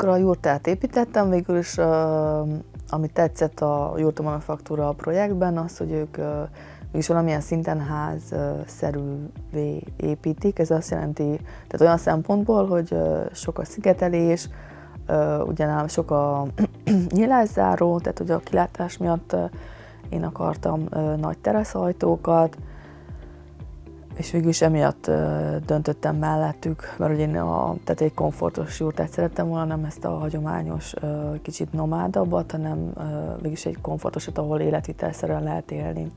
Amikor a jurtát építettem, végül is ami tetszett a Jurta Manufaktúra projektben, az, hogy ők mégis valamilyen szinten házszerűvé építik. Ez azt jelenti, tehát olyan szempontból, hogy sok a szigetelés, ugye nálam sok a nyilászáró, tehát hogy a kilátás miatt én akartam nagy teraszajtókat, és végül is emiatt döntöttem mellettük, mert ugye én tehát egy komfortos jurtát szerettem volna, nem ezt a hagyományos, kicsit nomádabbat, hanem végül is egy komfortosat, ahol életvitelszerűen lehet élni.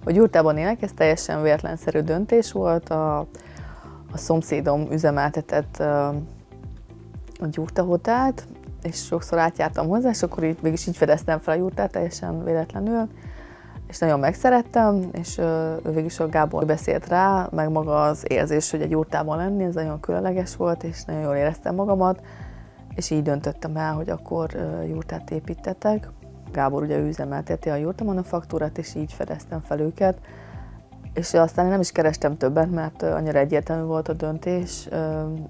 Hogy jurtában élek, ez teljesen véletlenszerű döntés volt. A szomszédom üzemeltetett egy jurtahotelt, és sokszor átjártam hozzá, és akkor végülis így fedeztem fel a jurtát teljesen véletlenül, és nagyon megszerettem, és ő végülis a Gábor beszélt rá, meg maga az érzés, hogy egy jurtában lenni, ez nagyon különleges volt, és nagyon jól éreztem magamat, és így döntöttem el, hogy akkor jurtát építetek. Gábor ugye üzemelteti a Jurta Manufaktúrát, és így fedeztem fel őket. És aztán én nem is kerestem többet, mert annyira egyértelmű volt a döntés,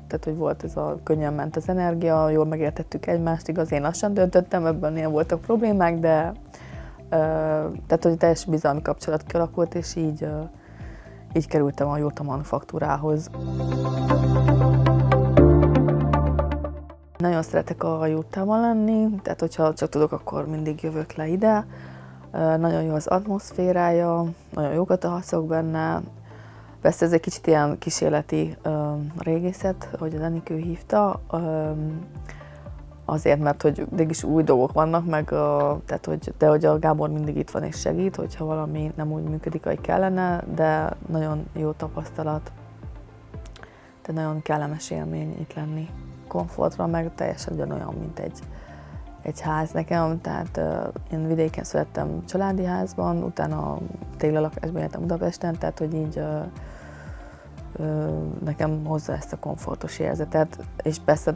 tehát hogy volt ez a könnyen ment az energia, jól megértettük egymást, igaz, én lassan döntöttem, ebben ilyen voltak problémák, de tehát hogy teljes bizalmi kapcsolat kialakult, és így kerültem a Jurta Manufaktúrához. Nagyon szeretek a jurtában lenni, tehát hogyha csak tudok, akkor mindig jövök le ide. Nagyon jó az atmoszférája, nagyon jókat alszok benne. Persze ez egy kicsit ilyen kísérleti régészet, hogy az Enikő hívta, azért, mert hogy mégis új dolgok vannak, tehát hogy a Gábor mindig itt van és segít, hogyha valami nem úgy működik, ahogy kellene, de nagyon jó tapasztalat. Tehát nagyon kellemes élmény itt lenni. Komfortra, meg teljesen ugyanolyan, mint egy ház nekem, tehát én vidéken születtem családi házban, utána téglalakásban éltem Budapesten, tehát hogy így nekem hozza ezt a komfortos érzetet, és persze,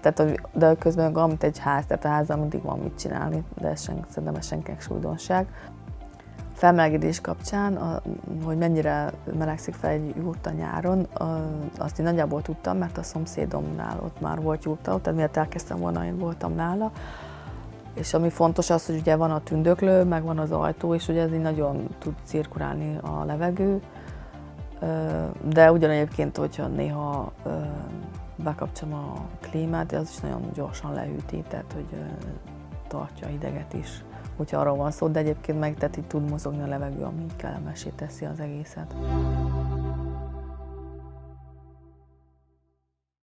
de közben olyan, mint egy ház, tehát a házban mindig van mit csinálni, de szerintem ez senkinek sújdonság. Felmelegedés kapcsán, hogy mennyire melegszik fel egy jurta nyáron, azt én nagyjából tudtam, mert a szomszédomnál ott már volt jurta, tehát miatt elkezdtem volna, én voltam nála. És ami fontos az, hogy ugye van a tündöklő, meg van az ajtó, és ugye ez így nagyon tud cirkulálni a levegő. De ugyan egyébként, hogyha néha bekapcsolom a klímát, az is nagyon gyorsan lehűti, tehát hogy tartja a hideget is, hogyha arról van szó, de egyébként meg tehát így tud mozogni a levegő, ami kellemessé teszi az egészet.